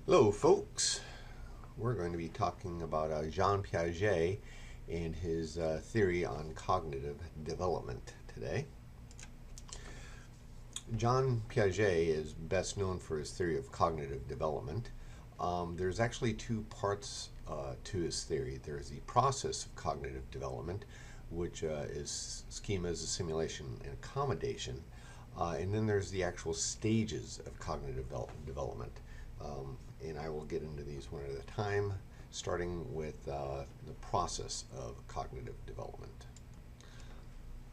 Hello folks, we're going to be talking about Jean Piaget and his theory on cognitive development today. Jean Piaget is best known for his theory of cognitive development. There's actually two parts to his theory. There's the process of cognitive development, which is schemas, assimilation, and accommodation. And then there's the actual stages of cognitive development. And I will get into these one at a time, starting with the process of cognitive development.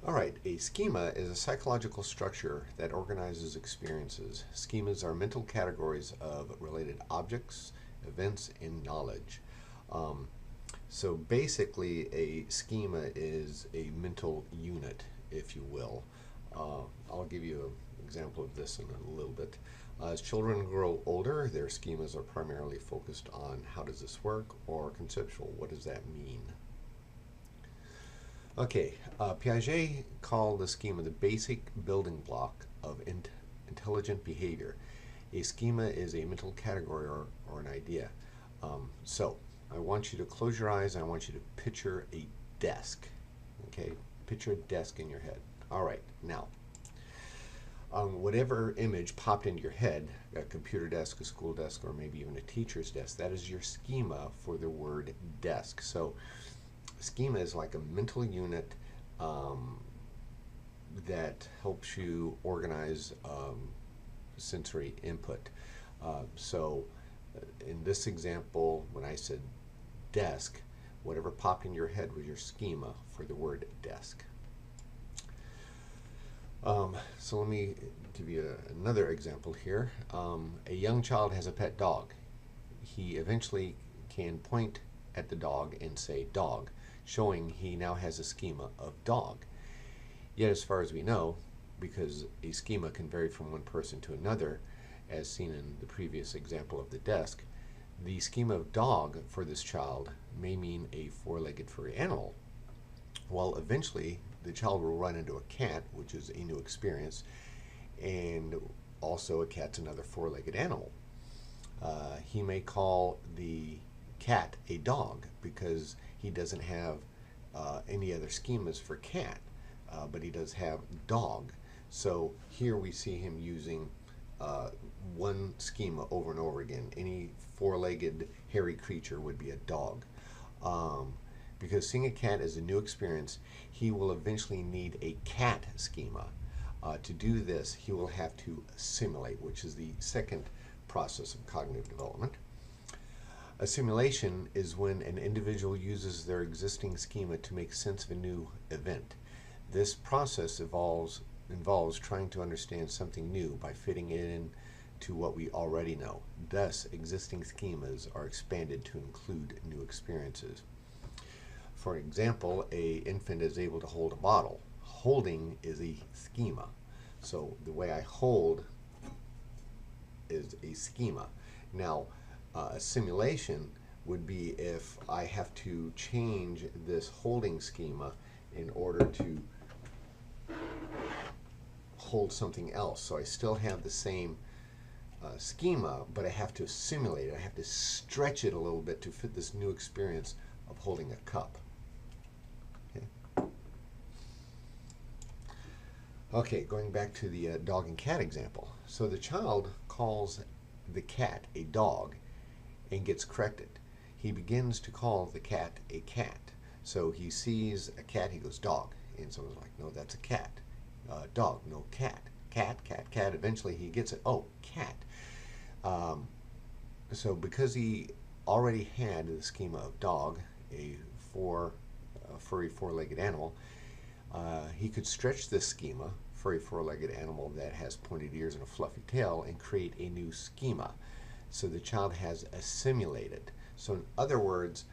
All right, a schema is a psychological structure that organizes experiences. Schemas are mental categories of related objects, events, and knowledge. So basically, a schema is a mental unit, if you will. I'll give you an example of this in a little bit. As children grow older, their schemas are primarily focused on how does this work, or conceptual, what does that mean? Okay, Piaget called the schema the basic building block of intelligent behavior. A schema is a mental category or an idea. So I want you to close your eyes and I want you to picture a desk. Okay, picture a desk in your head. All right, now, whatever image popped into your head, a computer desk, a school desk, or maybe even a teacher's desk, that is your schema for the word desk. So schema is like a mental unit that helps you organize sensory input. So in this example, when I said desk, whatever popped in your head was your schema for the word desk. So let me give you another example here. A young child has a pet dog. He eventually can point at the dog and say dog, showing he now has a schema of dog. Yet as far as we know, because a schema can vary from one person to another, as seen in the previous example of the desk, the schema of dog for this child may mean a four-legged furry animal. Well, eventually the child will run into a cat, which is a new experience, and also a cat's another four-legged animal. He may call the cat a dog because he doesn't have any other schemas for cat, but he does have dog. So here we see him using one schema over and over again. Any four-legged hairy creature would be a dog. Because seeing a cat is a new experience, he will eventually need a cat schema. To do this, he will have to assimilate, which is the second process of cognitive development. Assimilation is when an individual uses their existing schema to make sense of a new event. This process involves trying to understand something new by fitting it in to what we already know. Thus, existing schemas are expanded to include new experiences. For example, an infant is able to hold a bottle. Holding is a schema. So the way I hold is a schema. Now, assimilation would be if I have to change this holding schema in order to hold something else. So I still have the same schema, but I have to assimilate it. I have to stretch it a little bit to fit this new experience of holding a cup. Okay, going back to the dog and cat example. So the child calls the cat a dog and gets corrected. He begins to call the cat a cat. So he sees a cat, he goes dog. And someone's like, no, that's a cat. Dog, no, cat. Cat, cat, cat. Eventually he gets it, oh, cat. So because he already had the schema of dog, a furry four-legged animal, he could stretch this schema for a four-legged animal that has pointed ears and a fluffy tail and create a new schema. So the child has assimilated. So in other words,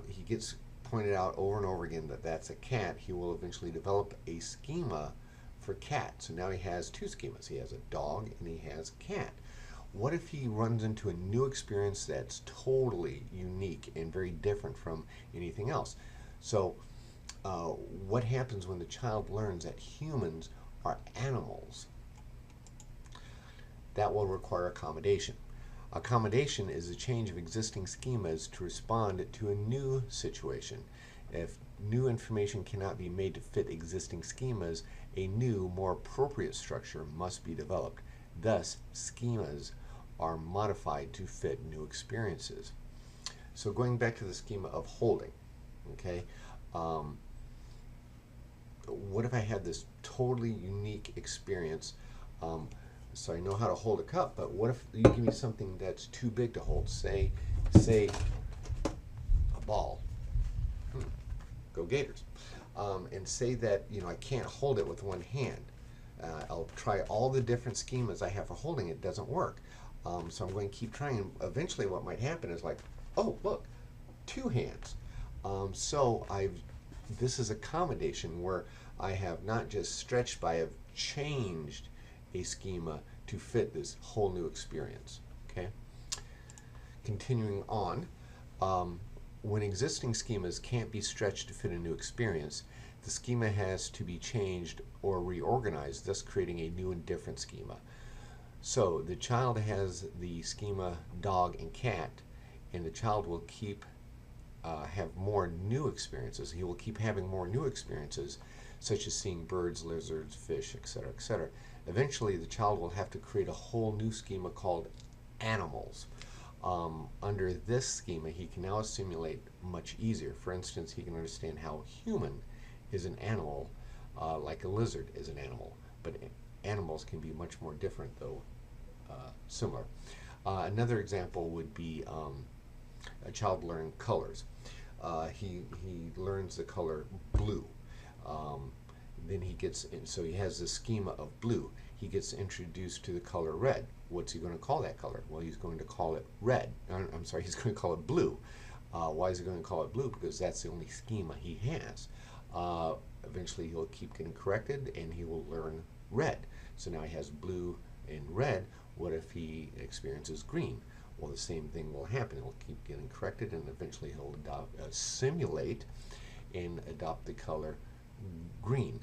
he gets pointed out over and over again that that's a cat. He will eventually develop a schema for cat. So now he has two schemas. He has a dog and he has cat. What if he runs into a new experience that's totally unique and very different from anything else? So what happens when the child learns that humans are animals? That will require accommodation. Accommodation is a change of existing schemas to respond to a new situation. If new information cannot be made to fit existing schemas, a new, more appropriate structure must be developed. Thus, schemas are modified to fit new experiences. So going back to the schema of holding, okay, what if I had this totally unique experience? So I know how to hold a cup, but what if you give me something that's too big to hold? Say a ball. Go Gators. And say that I can't hold it with one hand. I'll try all the different schemas I have for holding it. Doesn't work. So I'm going to keep trying. Eventually, what might happen is like, oh look, two hands. This is accommodation where I have not just stretched, but I have changed a schema to fit this whole new experience. Okay. Continuing on, when existing schemas can't be stretched to fit a new experience, the schema has to be changed or reorganized, thus creating a new and different schema. So the child has the schema dog and cat, and the child will keep have more new experiences. He will keep having more new experiences, such as seeing birds, lizards, fish, etc., etc. Eventually, the child will have to create a whole new schema called animals. Under this schema, he can now assimilate much easier. For instance, he can understand how human is an animal, like a lizard is an animal. But animals can be much more different, though similar. Another example would be a child learning colors. He learns the color blue. Then he gets so he has the schema of blue. He gets introduced to the color red. What's he going to call that color? Well, he's going to call it red. I'm sorry, he's going to call it blue. Why is he going to call it blue? Because that's the only schema he has. Eventually, he'll keep getting corrected, and he will learn red. So now he has blue and red. What if he experiences green? Well, the same thing will happen. He'll keep getting corrected, and eventually he'll simulate and adopt the color green.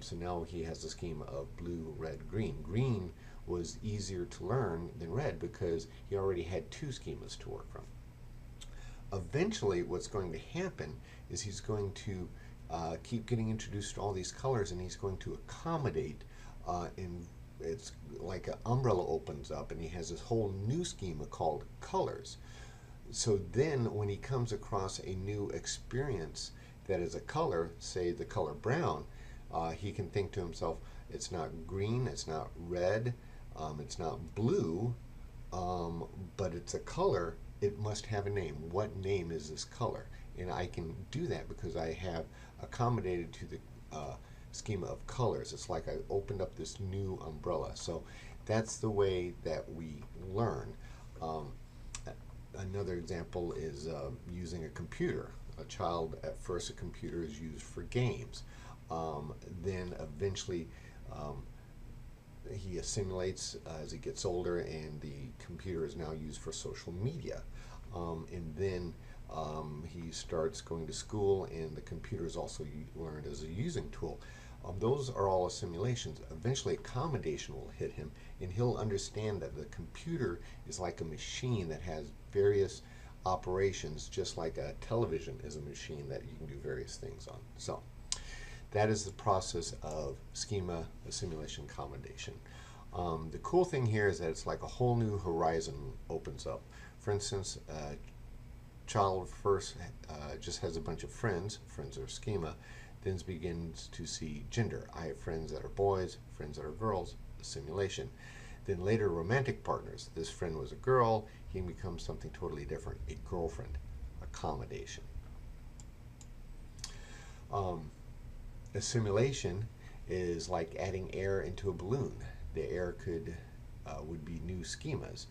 So now he has the schema of blue, red, green. Green was easier to learn than red because he already had two schemas to work from. Eventually, what's going to happen is he's going to keep getting introduced to all these colors, and he's going to accommodate it's like an umbrella opens up, and he has this whole new schema called colors. So then when he comes across a new experience that is a color, say the color brown, he can think to himself, it's not green, it's not red, it's not blue, but it's a color. It must have a name. What name is this color? And I can do that because I have accommodated to the schema of colors. It's like I opened up this new umbrella. So that's the way that we learn. Another example is using a computer. A child, at first, a computer is used for games. Then eventually he assimilates as he gets older, and the computer is now used for social media. And then he starts going to school, and the computer is also learned as a using tool. Those are all assimilations. Eventually, accommodation will hit him, and he'll understand that the computer is like a machine that has various operations, just like a television is a machine that you can do various things on. So that is the process of schema assimilation accommodation. The cool thing here is that it's like a whole new horizon opens up. For instance, a child first just has a bunch of friends are schema, then begins to see gender. I have friends that are boys, friends that are girls, assimilation. Then later, romantic partners. This friend was a girl, he becomes something totally different, a girlfriend, accommodation. Assimilation is like adding air into a balloon. The air would be new schemas.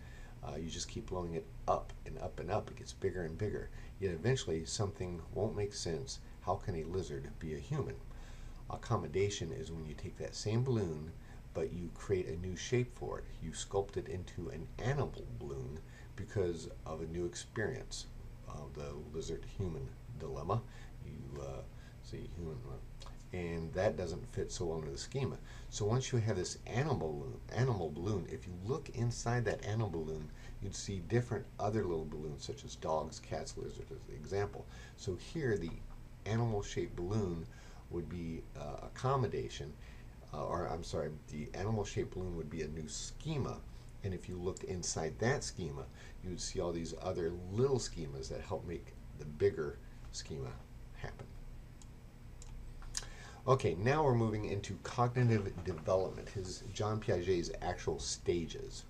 You just keep blowing it up and up and up. It gets bigger and bigger. Yet eventually something won't make sense. How can a lizard be a human? Accommodation is when you take that same balloon, but you create a new shape for it. You sculpt it into an animal balloon because of a new experience. The lizard-human dilemma. You see human, and that doesn't fit so well into the schema. So once you have this animal balloon, if you look inside that animal balloon, you'd see different other little balloons, such as dogs, cats, lizards, as an example. So here, the animal-shaped balloon would be accommodation, or I'm sorry, the animal-shaped balloon would be a new schema. And if you looked inside that schema, you would see all these other little schemas that help make the bigger schema happen. Okay, now we're moving into cognitive development, John Piaget's actual stages.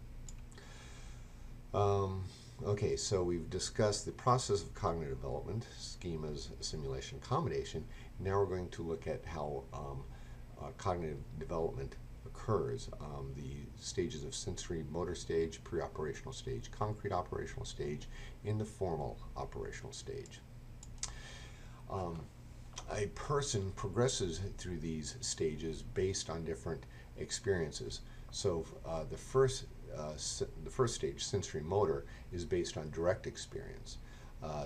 Okay, so we've discussed the process of cognitive development, schemas, simulation, accommodation. Now we're going to look at how cognitive development occurs, the stages of sensory motor stage, pre-operational stage, concrete operational stage, and the formal operational stage. A person progresses through these stages based on different experiences. So the first stage, sensory motor, is based on direct experience.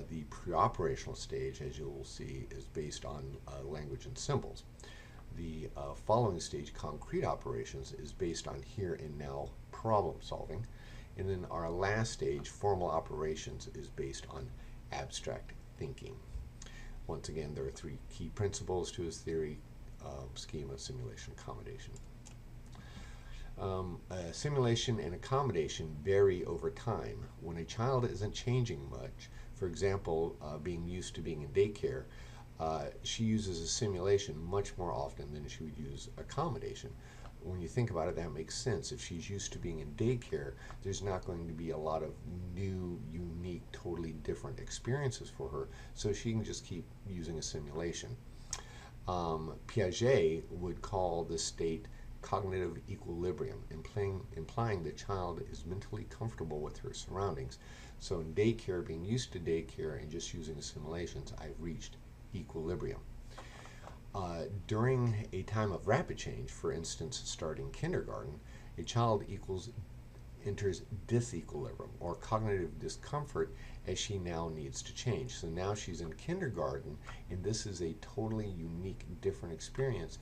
The pre-operational stage, as you will see, is based on language and symbols. The following stage, concrete operations, is based on here and now problem solving. And then our last stage, formal operations, is based on abstract thinking. Once again, there are three key principles to his theory: schema, simulation, accommodation. Simulation and accommodation vary over time. When a child isn't changing much, for example, being used to being in daycare, she uses a simulation much more often than she would use accommodation. When you think about it, that makes sense. If she's used to being in daycare, there's not going to be a lot of new, unique, totally different experiences for her, so she can just keep using a simulation. Piaget would call this state cognitive equilibrium, implying the child is mentally comfortable with her surroundings. So in daycare, being used to daycare and just using simulations, I've reached equilibrium. During a time of rapid change, for instance, starting kindergarten, a child enters disequilibrium, or cognitive discomfort, as she now needs to change. So now she's in kindergarten, and this is a totally unique, different experience.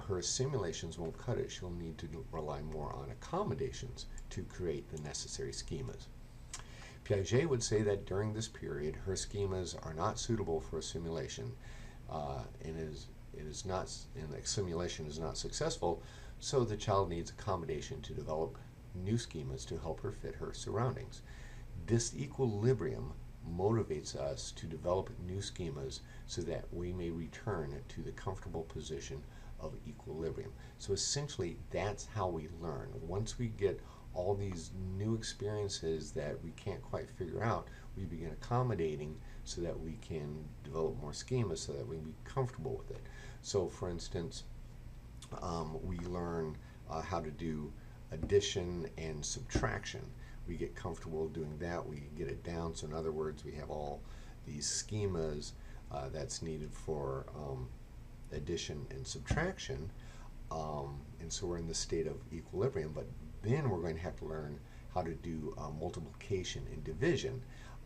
Her simulations won't cut it. She'll need to rely more on accommodations to create the necessary schemas. Piaget would say that during this period, her schemas are not suitable for a simulation, and the simulation is not successful, so the child needs accommodation to develop new schemas to help her fit her surroundings. Disequilibrium motivates us to develop new schemas so that we may return to the comfortable position of equilibrium. So essentially, that's how we learn. Once we get all these new experiences that we can't quite figure out, we begin accommodating so that we can develop more schemas so that we can be comfortable with it. So for instance, we learn how to do addition and subtraction. We get comfortable doing that, we get it down. So in other words, we have all these schemas that's needed for addition and subtraction, and so we're in the state of equilibrium. But then we're going to have to learn how to do multiplication and division,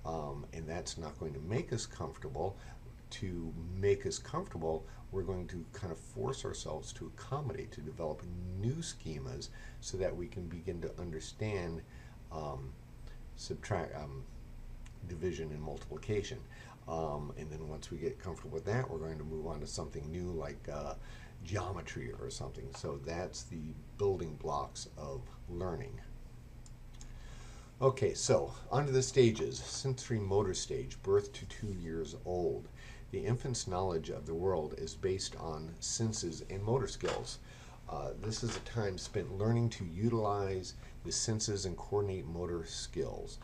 and that's not going to make us comfortable. To make us comfortable, we're going to kind of force ourselves to accommodate, to develop new schemas so that we can begin to understand division and multiplication. And then once we get comfortable with that, we're going to move on to something new like geometry or something. So that's the building blocks of learning. Okay, so onto the stages. Sensory motor stage, birth to 2 years old. The infant's knowledge of the world is based on senses and motor skills. This is a time spent learning to utilize the senses and coordinate motor skills.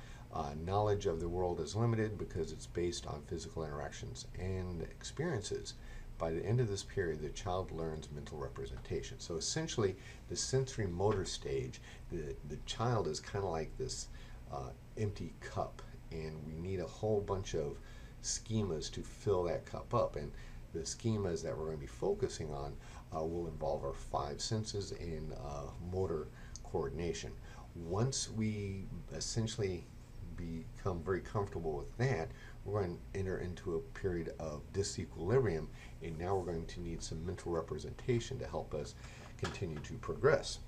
Knowledge of the world is limited because it's based on physical interactions and experiences. By the end of this period, the child learns mental representation. So essentially, the sensory motor stage, the child is kind of like this empty cup, and we need a whole bunch of schemas to fill that cup up. And the schemas that we're going to be focusing on will involve our 5 senses and motor coordination. Once we essentially become very comfortable with that, we're going to enter into a period of disequilibrium, and now we're going to need some mental representation to help us continue to progress.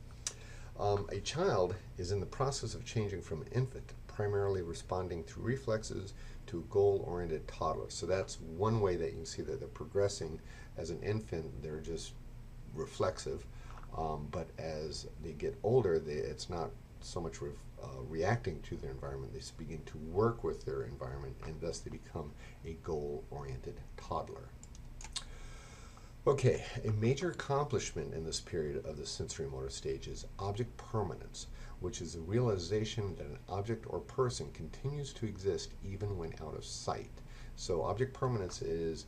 A child is in the process of changing from infant to primarily responding through reflexes to a goal-oriented toddler. So that's one way that you can see that they're progressing. As an infant, they're just reflexive, but as they get older, it's not so much reacting to their environment. They begin to work with their environment, and thus they become a goal-oriented toddler. Okay, a major accomplishment in this period of the sensory motor stage is object permanence, which is the realization that an object or person continues to exist even when out of sight. So object permanence is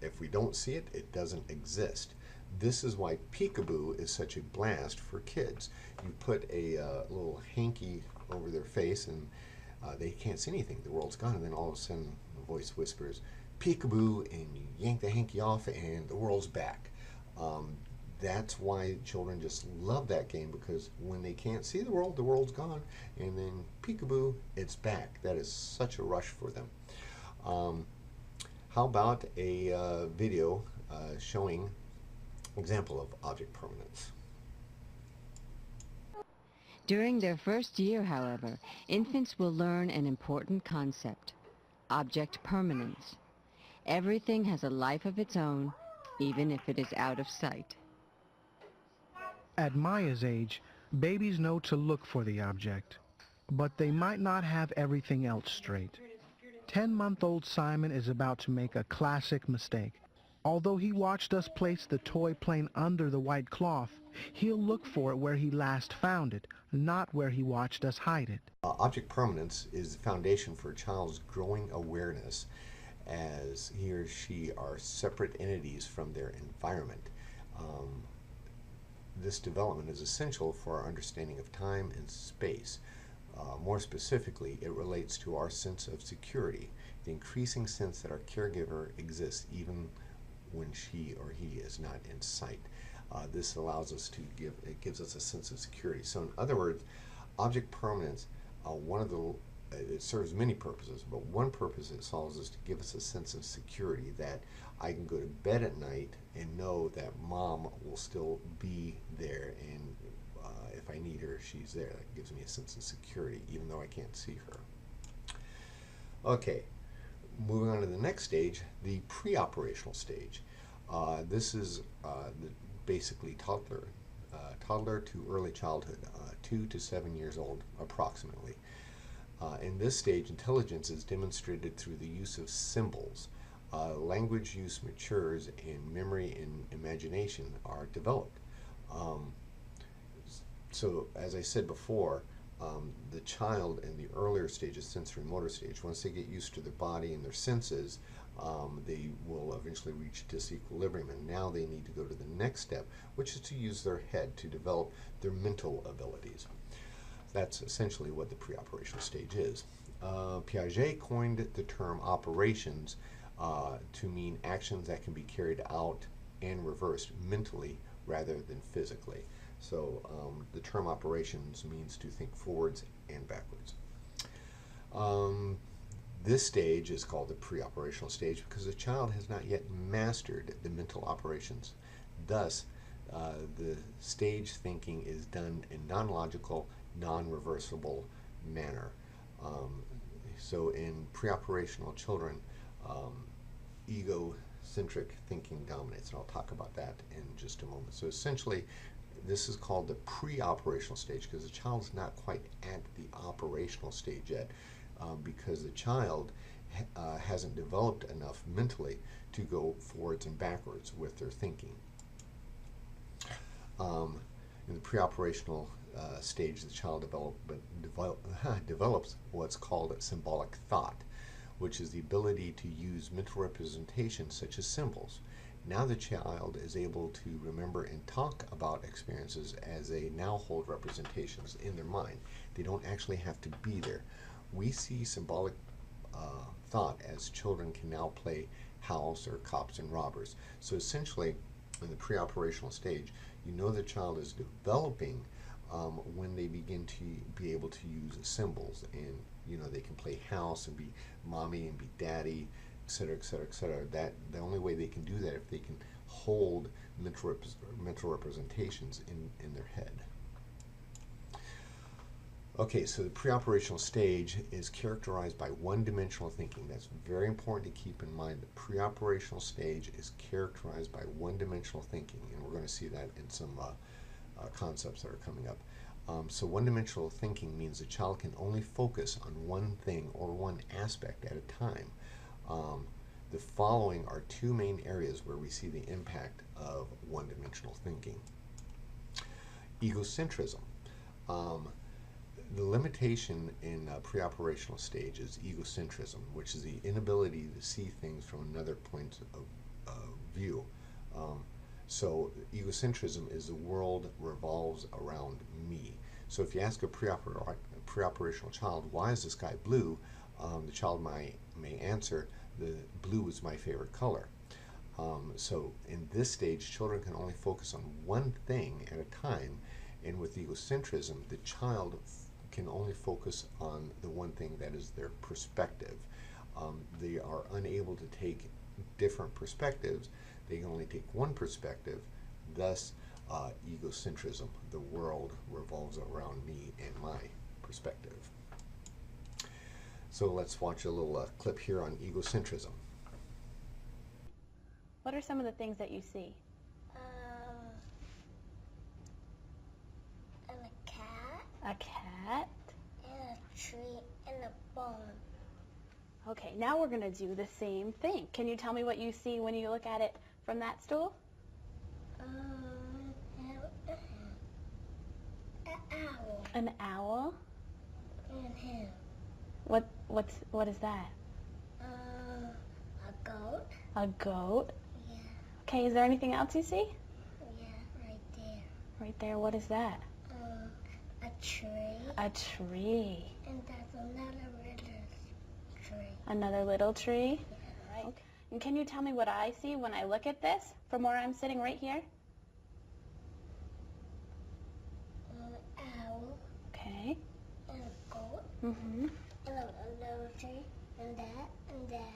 if we don't see it, it doesn't exist. This is why peekaboo is such a blast for kids. You put a little hanky over their face and they can't see anything. The world's gone, and then all of a sudden the voice whispers, peekaboo, and you yank the hanky off and the world's back. That's why children just love that game, because when they can't see the world's gone, and then peekaboo, it's back. That is such a rush for them. How about a video showing example of object permanence? During their first year, however, infants will learn an important concept: object permanence. Everything has a life of its own, even if it is out of sight. At Maya's age, babies know to look for the object, but they might not have everything else straight. 10-month-old Simon is about to make a classic mistake. Although he watched us place the toy plane under the white cloth, he'll look for it where he last found it, not where he watched us hide it. Object permanence is the foundation for a child's growing awareness, as he or she are separate entities from their environment. This development is essential for our understanding of time and space. More specifically, it relates to our sense of security, the increasing sense that our caregiver exists even when she or he is not in sight. This allows us to it gives us a sense of security. So in other words, object permanence, it serves many purposes, but one purpose it solves is to give us a sense of security, that I can go to bed at night and know that mom will still be there, and if I need her, she's there. That gives me a sense of security, even though I can't see her. Okay, moving on to the next stage, the pre-operational stage. This is basically toddler to early childhood, 2 to 7 years old approximately. In this stage, intelligence is demonstrated through the use of symbols. Language use matures, and memory and imagination are developed. So, as I said before, the child in the earlier stages, sensory motor stage, once they get used to their body and their senses, they will eventually reach disequilibrium, and now they need to go to the next step, which is to use their head to develop their mental abilities. That's essentially what the pre-operational stage is. Piaget coined the term operations to mean actions that can be carried out and reversed mentally rather than physically. So the term operations means to think forwards and backwards. This stage is called the pre-operational stage because the child has not yet mastered the mental operations. Thus, the stage thinking is done in non-logical, non-reversible manner. So in pre-operational children, egocentric thinking dominates, and I'll talk about that in just a moment. So essentially, this is called the pre-operational stage because the child is not quite at the operational stage yet, because the child hasn't developed enough mentally to go forwards and backwards with their thinking. In the pre-operational stage, the child develops what's called symbolic thought, which is the ability to use mental representations such as symbols. Now the child is able to remember and talk about experiences as they now hold representations in their mind. They don't actually have to be there. We see symbolic thought as children can now play house or cops and robbers. So essentially, in the pre-operational stage, you know the child is developing when they begin to be able to use symbols, and you know they can play house and be mommy and be daddy, etc., etc., etc. That the only way they can do that if they can hold mental representations in their head. Okay, so the preoperational stage is characterized by one-dimensional thinking. That's very important to keep in mind. The preoperational stage is characterized by one-dimensional thinking, and we're going to see that in some concepts that are coming up. So one-dimensional thinking means the child can only focus on one thing or one aspect at a time. The following are two main areas where we see the impact of one-dimensional thinking. Egocentrism. The limitation in preoperational stage is egocentrism, which is the inability to see things from another point of view. So egocentrism is the world revolves around me. So if you ask a preoperational child, why is the sky blue? The child may answer, the blue is my favorite color. So in this stage, children can only focus on one thing at a time, and with egocentrism, the child can only focus on the one thing that is their perspective. They are unable to take different perspectives. They can only take one perspective, thus egocentrism. The world revolves around me and my perspective. So let's watch a little clip here on egocentrism. What are some of the things that you see? And a cat. A cat. And a tree and a bone. Okay, now we're going to do the same thing. Can you tell me what you see when you look at it from that stool? An owl. An owl? And him. What is that? A goat. A goat? Yeah. Okay, is there anything else you see? Yeah, right there. Right there, what is that? A tree. A tree. And that's another little tree. Another little tree? Yeah. Right. Okay. And can you tell me what I see when I look at this from where I'm sitting right here? An owl. Okay. And a goat. Mm-hmm. And a little tree. And that. And that.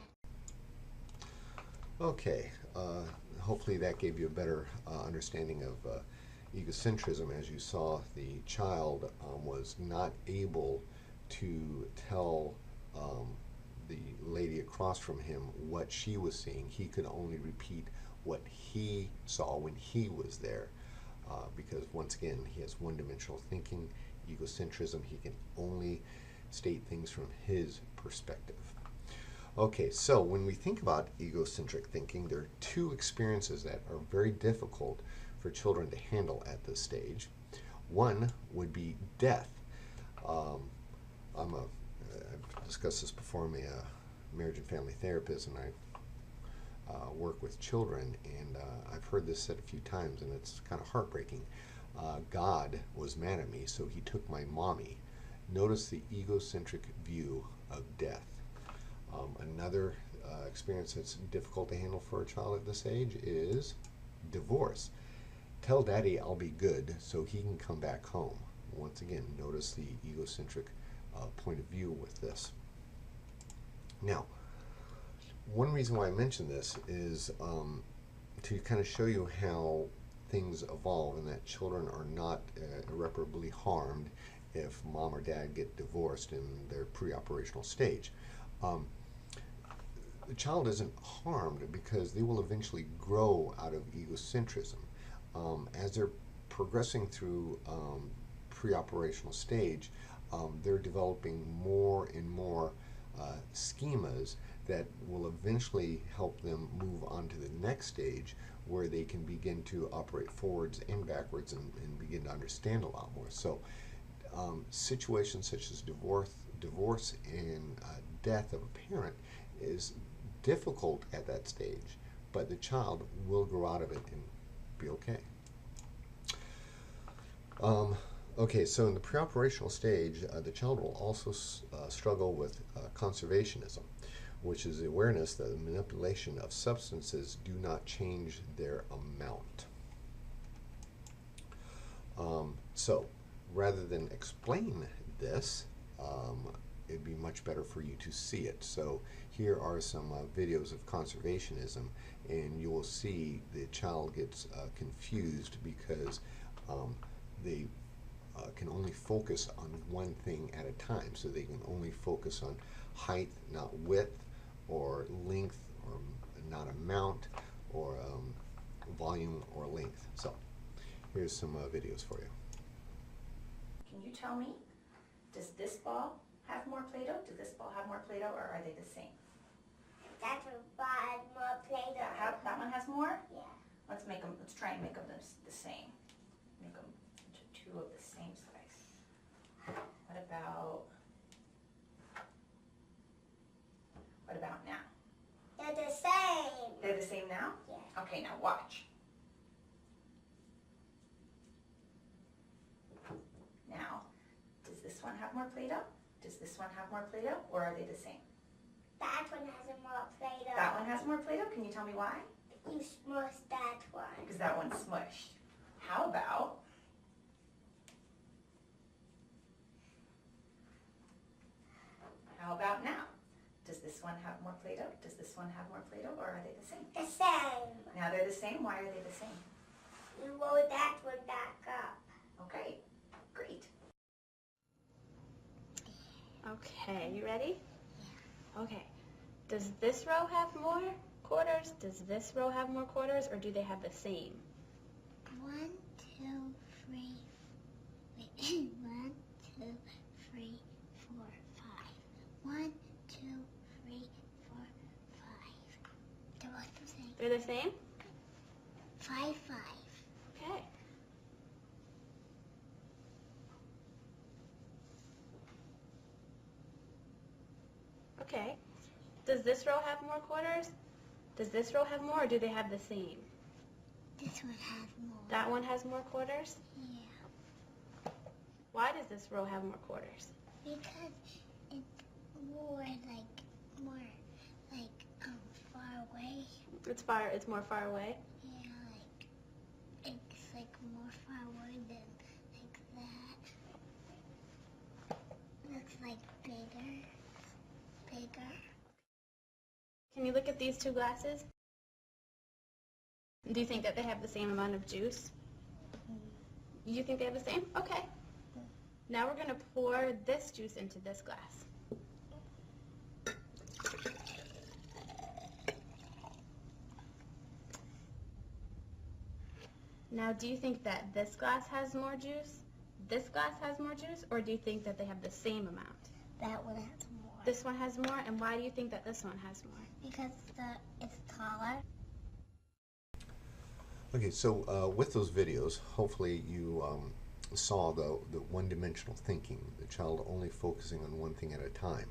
Okay, hopefully that gave you a better understanding of egocentrism. As you saw, the child was not able to tell the lady across from him what she was seeing. He could only repeat what he saw when he was there, because once again, he has one-dimensional thinking, egocentrism. He can only state things from his perspective. Okay, so when we think about egocentric thinking, there are two experiences that are very difficult for children to handle at this stage. One would be death. I've discussed this before. I'm a marriage and family therapist, and I work with children, and I've heard this said a few times, and it's kind of heartbreaking. God was mad at me, so he took my mommy. Notice the egocentric view of death. Another experience that's difficult to handle for a child at this age is divorce. Tell daddy I'll be good so he can come back home. Once again, notice the egocentric point of view with this. Now, one reason why I mention this is to kind of show you how things evolve and that children are not irreparably harmed if mom or dad get divorced in their preoperational stage. The child isn't harmed because they will eventually grow out of egocentrism. As they're progressing through preoperational stage, they're developing more and more schemas that will eventually help them move on to the next stage, where they can begin to operate forwards and backwards and begin to understand a lot more. So situations such as divorce and death of a parent is difficult at that stage, but the child will grow out of it and be okay. Okay, so in the preoperational stage, the child will also struggle with conservationism, which is the awareness that the manipulation of substances do not change their amount. So rather than explain this, it'd be much better for you to see it. So here are some videos of conservationism, and you will see the child gets confused because they can only focus on one thing at a time, so they can only focus on height, not width, or length, or not amount, or volume or length. So here's some videos for you. Can you tell me, does this ball have more Play-Doh? Does this ball have more Play-Doh, or are they the same? That one bought more Play-Doh. That one has more? Yeah. Let's try and make them the same. Make them into two of the same size. What about now? They're the same. They're the same now? Yeah. Okay, now watch. Now, does this one have more Play-Doh? Does this one have more Play-Doh, or are they the same? That one has more Play-Doh. That one has more Play-Doh? Can you tell me why? You smushed that one. Because that one's smushed. How about now? Does this one have more Play-Doh? Does this one have more Play-Doh, or are they the same? The same. Now they're the same. Why are they the same? You roll that one back up. Okay, great. Okay, you ready? Okay. Does this row have more quarters? Does this row have more quarters, or do they have the same? 1, 2, 3. Wait. 1, 2, 3, 4, 5. 1, 2, 3, 4, 5. They're both the same. They're the same? 5, 5. Okay. Okay. Does this row have more quarters? Does this row have more, or do they have the same? This one has more. That one has more quarters? Yeah. Why does this row have more quarters? Because it's more far away. It's more far away? Yeah, it's more far away than that. Looks like bigger. Can you look at these two glasses? Do you think that they have the same amount of juice? You think they have the same? Okay. Now we're going to pour this juice into this glass. Now, do you think that this glass has more juice, this glass has more juice, or do you think that they have the same amount? That one has more. This one has more, and why do you think that this one has more? Because it's taller. Okay, so with those videos, hopefully you saw the one-dimensional thinking, the child only focusing on one thing at a time.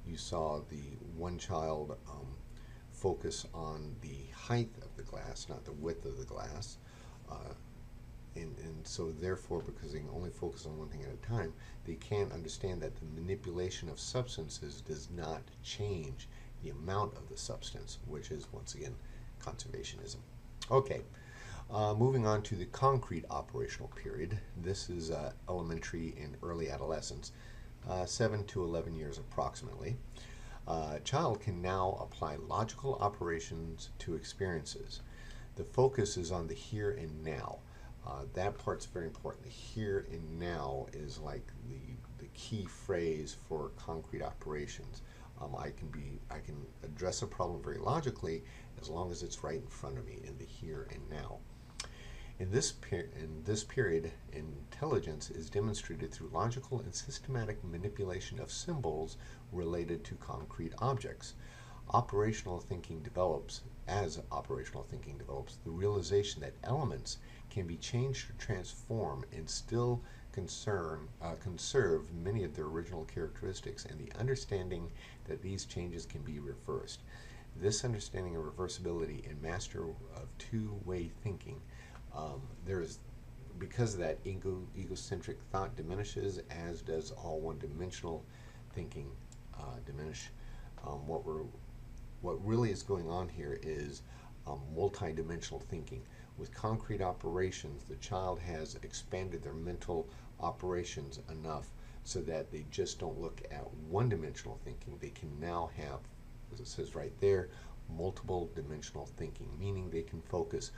You saw the one child focus on the height of the glass, not the width of the glass. And so therefore, because they can only focus on one thing at a time, they can't understand that the manipulation of substances does not change the amount of the substance, which is, once again, conservationism. Okay, moving on to the concrete operational period. This is elementary and early adolescence, 7 to 11 years approximately. A child can now apply logical operations to experiences. The focus is on the here and now. That part's very important. The here and now is like the key phrase for concrete operations. I can address a problem very logically as long as it's right in front of me in the here and now. In this period, intelligence is demonstrated through logical and systematic manipulation of symbols related to concrete objects. Operational thinking develops. As operational thinking develops, the realization that elements can be changed or transformed and still conserve many of their original characteristics, and the understanding that these changes can be reversed. This understanding of reversibility and master of two-way thinking, because of that, egocentric thought diminishes, as does all one-dimensional thinking diminish. What really is going on here is multi-dimensional thinking. With concrete operations, the child has expanded their mental operations enough so that they just don't look at one-dimensional thinking. They can now have, as it says right there, multiple dimensional thinking, meaning they can focus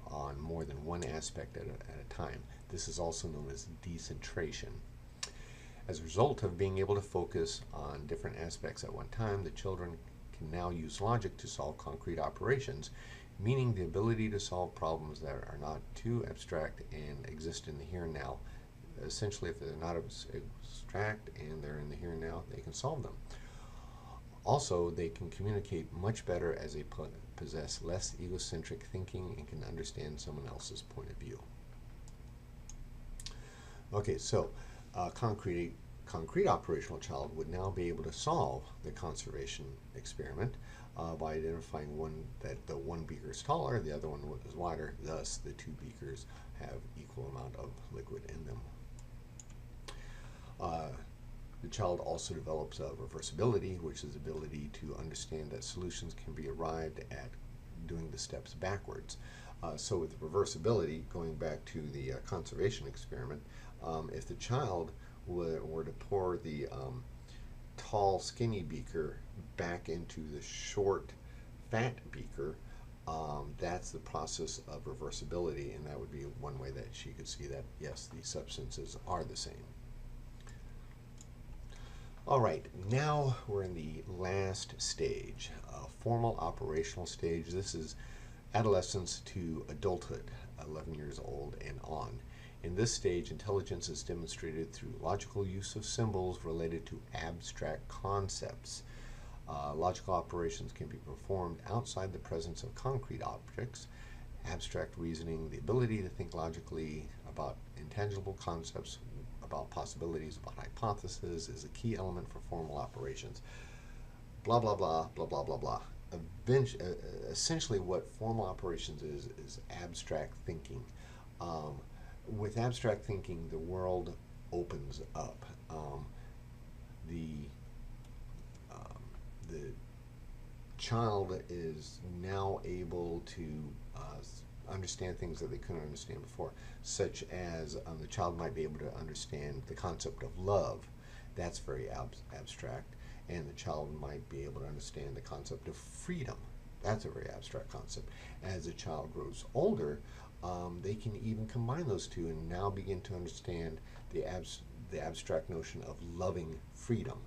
on more than one aspect at a time. This is also known as decentration. As a result of being able to focus on different aspects at one time, the children can now use logic to solve concrete operations, meaning the ability to solve problems that are not too abstract and exist in the here and now. Essentially, if they're not abstract and they're in the here and now, they can solve them. Also, they can communicate much better as they possess less egocentric thinking and can understand someone else's point of view. Okay, so concrete operational child would now be able to solve the conservation experiment by identifying that the one beaker is taller, the other one is wider, thus the two beakers have equal amount of liquid in them. The child also develops reversibility, which is the ability to understand that solutions can be arrived at doing the steps backwards. So with reversibility, going back to the conservation experiment, if the child were to pour the tall, skinny beaker back into the short, fat beaker, that's the process of reversibility, and that would be one way that she could see that, yes, these substances are the same. All right, now we're in the last stage, formal operational stage. This is adolescence to adulthood, 11 years old and on. In this stage, intelligence is demonstrated through logical use of symbols related to abstract concepts. Logical operations can be performed outside the presence of concrete objects. Abstract reasoning, the ability to think logically about intangible concepts, about possibilities, about hypotheses, is a key element for formal operations. Blah, blah, blah, blah, blah, blah, blah. Essentially what formal operations is abstract thinking. With abstract thinking, the world opens up. The child is now able to understand things that they couldn't understand before, such as the child might be able to understand the concept of love. That's very abstract. And the child might be able to understand the concept of freedom. That's a very abstract concept. As a child grows older, they can even combine those two and now begin to understand the abstract notion of loving freedom.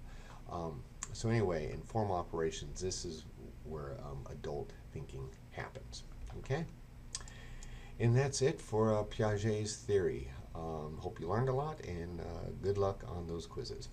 So anyway, in formal operations, this is where adult thinking happens. Okay? And that's it for Piaget's theory. Hope you learned a lot, and good luck on those quizzes.